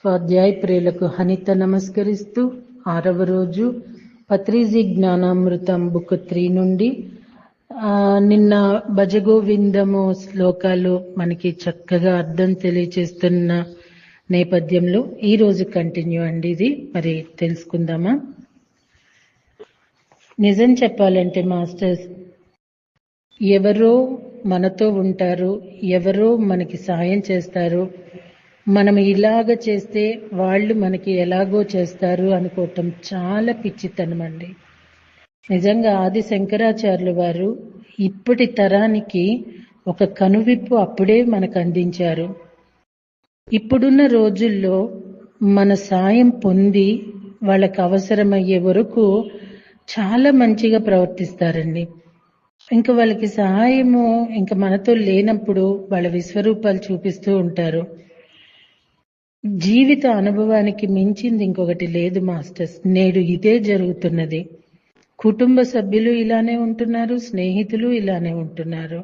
స్వాధ్యాయ ప్రియులకు హనిత నమస్కరిస్తూ 6వ రోజు పత్రిజీ జ్ఞానామృతం బుక్ 3 నుండి నిన్న భజగోవిందము శ్లోకాలు మనకి చక్కగా అర్థం తెలియచేస్తున్న నేపథ్యంలో ఈ రోజు కంటిన్యూ అండి. ఇది మరి తెలుసుకుందామా? నిజం చెప్పాలంటే మాస్టర్స్, ఎవరో మనతో ఉంటారు, ఎవరో మనకి సాయం చేస్తారు, మనం ఇలాగ చేస్తే వాళ్ళు మనకి ఎలాగో చేస్తారు అనుకోవటం చాలా పిచ్చితనం అండి. నిజంగా ఆది శంకరాచార్యులు వారు ఇప్పటి తరానికి ఒక కనువిప్పు అప్పుడే మనకు అందించారు. ఇప్పుడున్న రోజుల్లో మన సాయం పొంది వాళ్ళకి అవసరమయ్యే వరకు చాలా మంచిగా ప్రవర్తిస్తారండి. ఇంకా వాళ్ళకి సహాయము ఇంకా మనతో లేనప్పుడు వాళ్ళ విశ్వరూపాలు చూపిస్తూ ఉంటారు. జీవిత అనుభవానికి మించింది ఇంకొకటి లేదు మాస్టర్స్. నేడు ఇదే జరుగుతున్నది. కుటుంబ సభ్యులు ఇలానే ఉంటున్నారు, స్నేహితులు ఇలానే ఉంటున్నారు.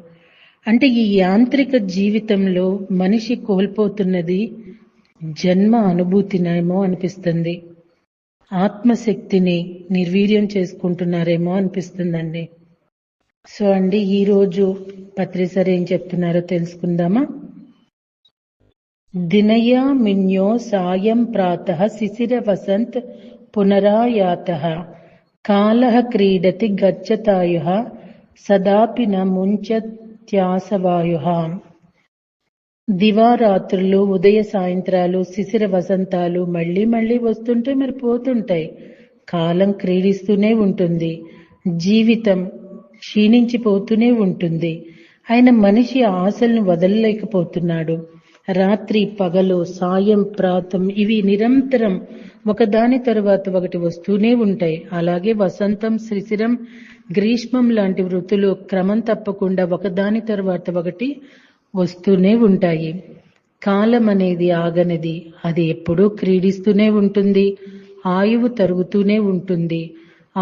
అంటే ఈ యాంత్రిక జీవితంలో మనిషి కోల్పోతున్నది జన్మ అనుభూతినేమో అనిపిస్తుంది. ఆత్మశక్తిని నిర్వీర్యం చేసుకుంటున్నారేమో అనిపిస్తుందండి. సో అండి, ఈరోజు పత్రిసర్ ఏం చెప్తున్నారో తెలుసుకుందామా? దినయా మిన్యో సాయం ప్రాతః శిశిర వసంత్ పునరాయాతః కాలః క్రీడతి గచ్చతాయుః సదాపి న ముంచత్యాసవాయుః. దివారాత్రులు, ఉదయ సాయంత్రాలు, శిశిర వసంతాలు మళ్ళీ మళ్ళీ వస్తుంటే మరి పోతుంటాయి. కాలం క్రీడిస్తూనే ఉంటుంది, జీవితం క్షీణించిపోతూనే ఉంటుంది. ఆయన మనిషి ఆశలను వదలలేకపోతున్నాడు. రాత్రి పగలు, సాయం ప్రాతం ఇవి నిరంతరం ఒకదాని తరువాత ఒకటి వస్తూనే ఉంటాయి. అలాగే వసంతం, శిశిరం, గ్రీష్మం లాంటి ఋతులు క్రమం తప్పకుండా ఒకదాని తర్వాత ఒకటి వస్తూనే ఉంటాయి. కాలం అనేది ఆగనిది, అది ఎప్పుడూ క్రీడిస్తూనే ఉంటుంది. ఆయువు తరుగుతూనే ఉంటుంది.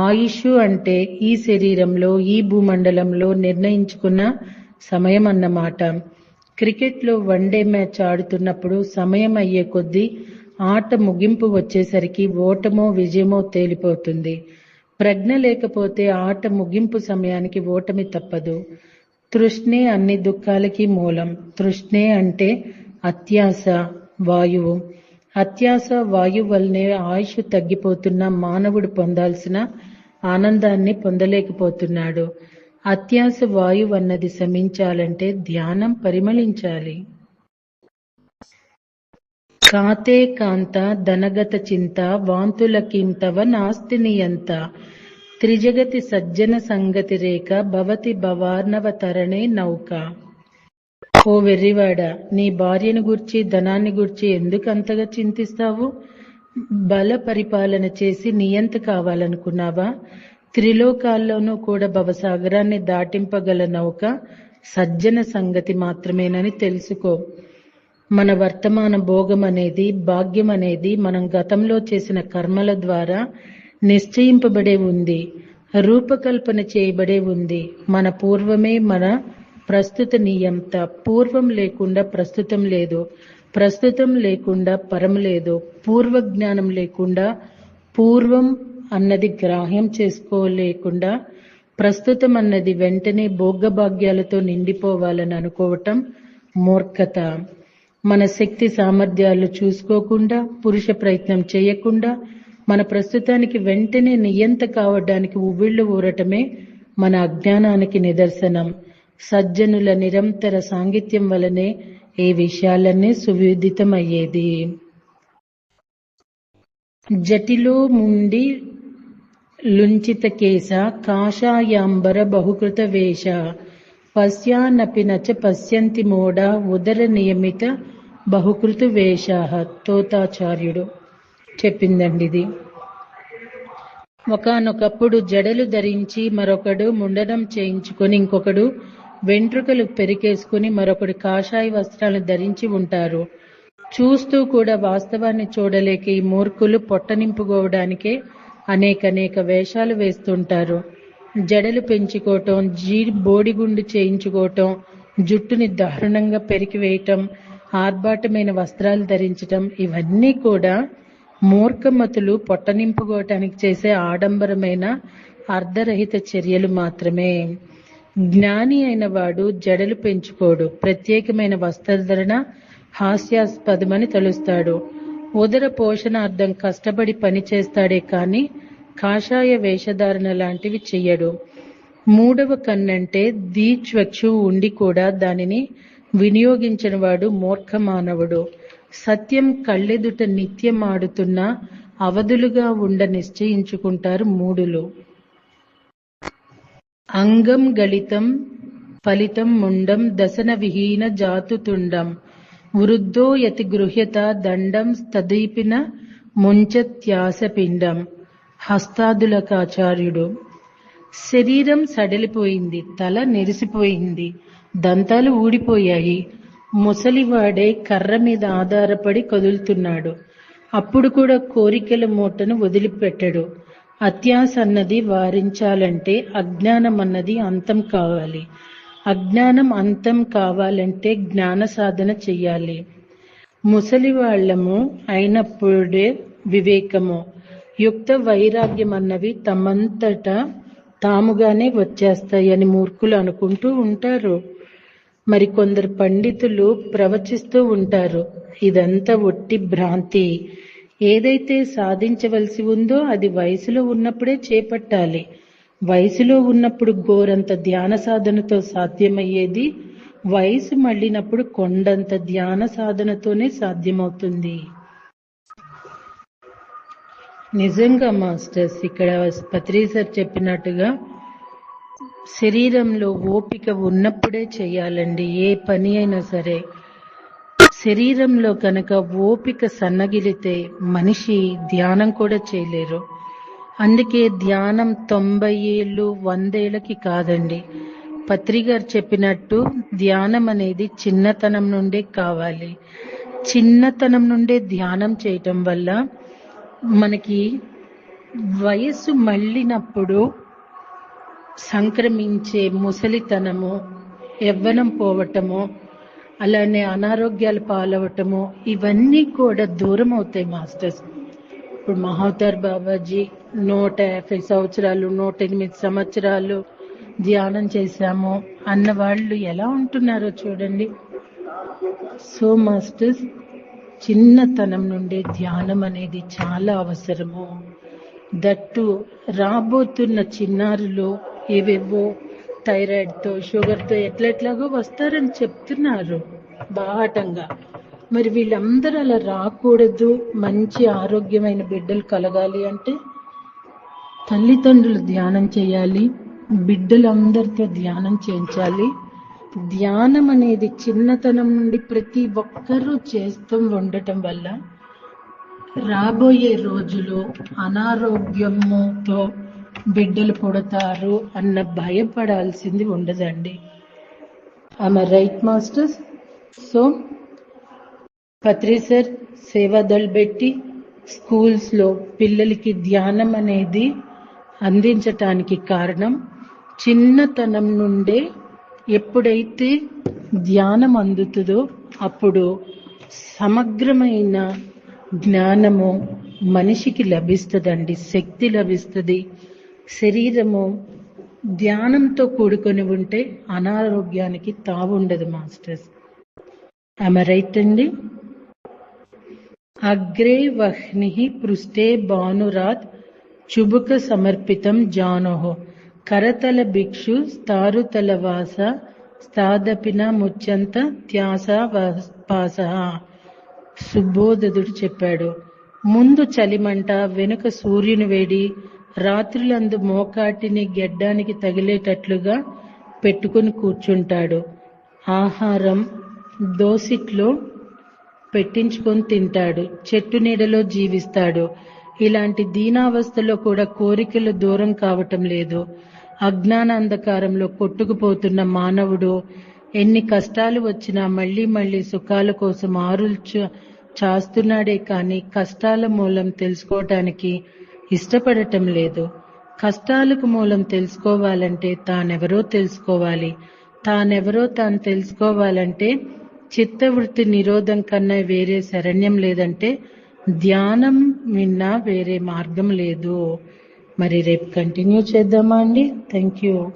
ఆయుష్ అంటే ఈ శరీరంలో, ఈ భూమండలంలో నిర్ణయించుకున్న సమయం అన్నమాట. క్రికెట్లో వన్డే మ్యాచ్ ఆడుతున్నప్పుడు సమయం అయ్యే కొద్దీ ఆట ముగింపు వచ్చేసరికి ఓటమో విజయమో తేలిపోతుంది. ప్రజ్ఞ లేకపోతే ఆట ముగింపు సమయానికి ఓటమి తప్పదు. తృష్ణే అన్ని దుఃఖాలకి మూలం. తృష్ణే అంటే అత్యాశ వాయువు. అత్యాశ వాయువు వల్లనే ఆయుష్ తగ్గిపోతున్న మానవుడు పొందాల్సిన ఆనందాన్ని పొందలేకపోతున్నాడు. అత్యాశ వాయువు అన్నది శమించాలంటే ధ్యానం పరిమళించాలి. కాతే కాంత ధనగత చింత వాంతులకింతవ నాస్తి నియంత త్రిజగతి సజ్జన సంగతి రేఖ భవతి భవార్ణవతరణే నౌక. ఓ వెర్రివాడ, నీ భార్యను గూర్చి, ధనాన్ని గూర్చి ఎందుకు అంతగా చింతిస్తావు? బల పరిపాలన చేసి నియంత కావాలనుకున్నావా? త్రిలోకాల్లోనూ కూడా భవసాగరాన్ని దాటింపగల నౌక సజ్జన సంగతి మాత్రమేనని తెలుసుకో. మన వర్తమాన భోగం అనేది, భాగ్యం అనేది మనం గతంలో చేసిన కర్మల ద్వారా నిశ్చయింపబడే ఉంది, రూపకల్పన చేయబడే ఉంది. మన పూర్వమే మన ప్రస్తుత నియంత. పూర్వం లేకుండా ప్రస్తుతం లేదు, ప్రస్తుతం లేకుండా పరం లేదు, పూర్వ జ్ఞానం లేకుండా పూర్వం అన్నది గ్రాహ్యం చేసుకోలేకుండా ప్రస్తుతం అన్నది వెంటనే భోగభాగ్యాలతో నిండిపోవాలని అనుకోవటం మూర్ఖత. మన శక్తి సామర్థ్యాలు చూసుకోకుండా, పురుష ప్రయత్నం చేయకుండా మన ప్రస్తుతానికి వెంటనే నియంత కావడానికి ఉవ్విళ్ళు ఊరటమే మన అజ్ఞానానికి నిదర్శనం. సజ్జనుల నిరంతర సాంగిత్యం వలనే ఈ విషయాలన్నీ సువిదితమయ్యేది. జటిలో ముండి లుంచిత కేశ కాషాయాంబర బహుకృత వేష పశ్యానపి నచ పశ్యంతి మోడ ఉదర నియమిత బహుకృత వేష. తోతాచార్యుడు చెప్పిందండి ఇది. ఒకానొకప్పుడు జడలు ధరించి, మరొకడు ముండనం చేయించుకొని, ఇంకొకడు వెంట్రుకలు పెరికేసుకుని, మరొకడు కాషాయ వస్త్రాలను ధరించి ఉంటారు. చూస్తూ కూడా వాస్తవాన్ని చూడలేక ఈ మూర్ఖులు పొట్ట నింపుకోవడానికే అనేక వేషాలు వేస్తుంటారు. జడలు పెంచుకోవటం, బోడిగుండు చేయించుకోవటం, జుట్టుని దారుణంగా పెరికివేయటం, ఆర్భాటమైన వస్త్రాలు ధరించటం ఇవన్నీ కూడా మూర్ఖమతులు పొట్టనింపుకోవటానికి చేసే ఆడంబరమైన అర్ధరహిత చర్యలు మాత్రమే. జ్ఞాని అయిన వాడు జడలు పెంచుకోడు, ప్రత్యేకమైన వస్త్రధరణ హాస్యాస్పదమని తలుస్తాడు. ఉదర పోషణార్థం కష్టపడి పని చేస్తాడే కాని కాషాయ వేషధారణ లాంటివి చెయ్యడు. మూడవ కన్నంటే దీచ్వక్షు ఉండి కూడా దానిని వినియోగించిన వాడు మూర్ఖ మానవుడు. సత్యం కళ్ళెదుట నిత్యం ఆడుతున్న అవధులుగా ఉండ నిశ్చయించుకుంటారు మూఢులు. అంగం గళితం ఫలితం ముండం దశన విహీన జాతుతుండం వృద్ధో యతి గృహ్యత దండం స్తదీపిన ముంచత్యాసపిండం. హస్తాదులకాచార్యుడు. శరీరం సడలిపోయింది, తల నెరిసిపోయింది, దంతాలు ఊడిపోయాయి. ముసలివాడే కర్ర మీద ఆధారపడి కదులుతున్నాడు. అప్పుడు కూడా కోరికల మూటను వదిలిపెట్టడు. అత్యాస అన్నది వారించాలంటే అజ్ఞానం అన్నది అంతం కావాలి. అజ్ఞానం అంతం కావాలంటే జ్ఞాన సాధన చెయ్యాలి. ముసలివాళ్లము అయినప్పుడే వివేకము, యుక్త వైరాగ్యం అన్నవి తమంతట తాముగానే వచ్చేస్తాయని మూర్ఖులు అనుకుంటూ ఉంటారు. మరి కొందరు పండితులు ప్రవచిస్తూ ఉంటారు. ఇదంతా ఒట్టి భ్రాంతి. ఏదైతే సాధించవలసి ఉందో అది వయసులో ఉన్నప్పుడే చేపట్టాలి. వయసులో ఉన్నప్పుడు గోరంత ధ్యాన సాధనతో సాధ్యమయ్యేది వయసు మళ్ళినప్పుడు కొండంత ధ్యాన సాధనతోనే సాధ్యమవుతుంది. నిజంగా మాస్టర్స్, ఇక్కడ పత్రి సార్ చెప్పినట్టుగా శరీరంలో ఓపిక ఉన్నప్పుడే చేయాలండి ఏ పని అయినా సరే. శరీరంలో కనుక ఓపిక సన్నగిలితే మనిషి ధ్యానం కూడా చేయలేరు. అందుకే ధ్యానం 90 ఏళ్ళు 100 ఏళ్ళకి కాదండి. పత్రి గారు చెప్పినట్టు ధ్యానం అనేది చిన్నతనం నుండే కావాలి. చిన్నతనం నుండే ధ్యానం చేయటం వల్ల మనకి వయస్సు మళ్ళినప్పుడు సంక్రమించే ముసలితనము, యవ్వనం పోవటము, అలానే అనారోగ్యాలు పాలవటము ఇవన్నీ కూడా దూరం అవుతాయి మాస్టర్స్. ఇప్పుడు మహావతార్ బాబాజీ 150 సంవత్సరాలు 108 సంవత్సరాలు ధ్యానం చేశాము అన్న వాళ్ళు ఎలా ఉంటున్నారో చూడండి. సో మాస్టర్స్, చిన్నతనం నుండే ధ్యానం అనేది చాలా అవసరము. దట్టు రాబోతున్న చిన్నారులు ఏవేవో థైరాయిడ్తో షుగర్తో ఎట్లెట్లాగో వస్తారని చెప్తున్నారు బాహాటంగా. మరి వీళ్ళందరూ అలా రాకూడదు, మంచి ఆరోగ్యమైన బిడ్డలు కలగాలి అంటే తల్లిదండ్రులు ధ్యానం చేయాలి, బిడ్డలందరితో ధ్యానం చేయించాలి. ధ్యానం అనేది చిన్నతనం నుండి ప్రతి ఒక్కరూ చేస్తూ ఉండటం వల్ల రాబోయే రోజులు అనారోగ్యముతో బిడ్డలు పుడతారు అన్న భయపడాల్సింది ఉండదండి. ఆమె రైట్ మాస్టర్స్? సో పత్రి సార్ సేవాదళ్ పెట్టి స్కూల్స్లో పిల్లలకి ధ్యానం అనేది అందించటానికి కారణం చిన్నతనం నుండే ఎప్పుడైతే ధ్యానం అందుతుందో అప్పుడు సమగ్రమైన జ్ఞానము మనిషికి లభిస్తుందండి, శక్తి లభిస్తుంది. శరీరము ధ్యానంతో కూడుకొని ఉంటే అనారోగ్యానికి తావుండదు మాస్టర్స్. ఆమె రైట్ అండి? అగ్రే వహ్ని పృష్ఠే భానురాత్ చుబుక సమర్పితం జానోహో కరతల భిక్షు స్తారుతల వాస స్తాదపిన ముచ్చంత త్యాస పాస. సుబోధుడు చెప్పాడు, ముందు చలిమంట, వెనుక సూర్యుని వేడి, రాత్రులందు మోకాటిని గెడ్డానికి తగిలేటట్లుగా పెట్టుకుని కూర్చుంటాడు. ఆహారం దోసిట్లో పెట్టించుకొని తింటాడు, చెట్టు నీడలో జీవిస్తాడు. ఇలాంటి దీనావస్థలో కూడా కోరికలు దూరం కావటం లేదు. అజ్ఞాన అంధకారంలో కొట్టుకుపోతున్న మానవుడు ఎన్ని కష్టాలు వచ్చినా మళ్లీ మళ్లీ సుఖాల కోసం ఆరులు చాస్తున్నాడే కానీ కష్టాల మూలం తెలుసుకోవటానికి ఇష్టపడటం లేదు. కష్టాలకు మూలం తెలుసుకోవాలంటే తానెవరో తెలుసుకోవాలి. తానెవరో తాను తెలుసుకోవాలంటే చిత్తవృత్తి నిరోధం కన్నా వేరే శరణ్యం లేదంటే ధ్యానం విన్నా వేరే మార్గం లేదు. మరి రేపు కంటిన్యూ చేద్దామా అండి? Thank you.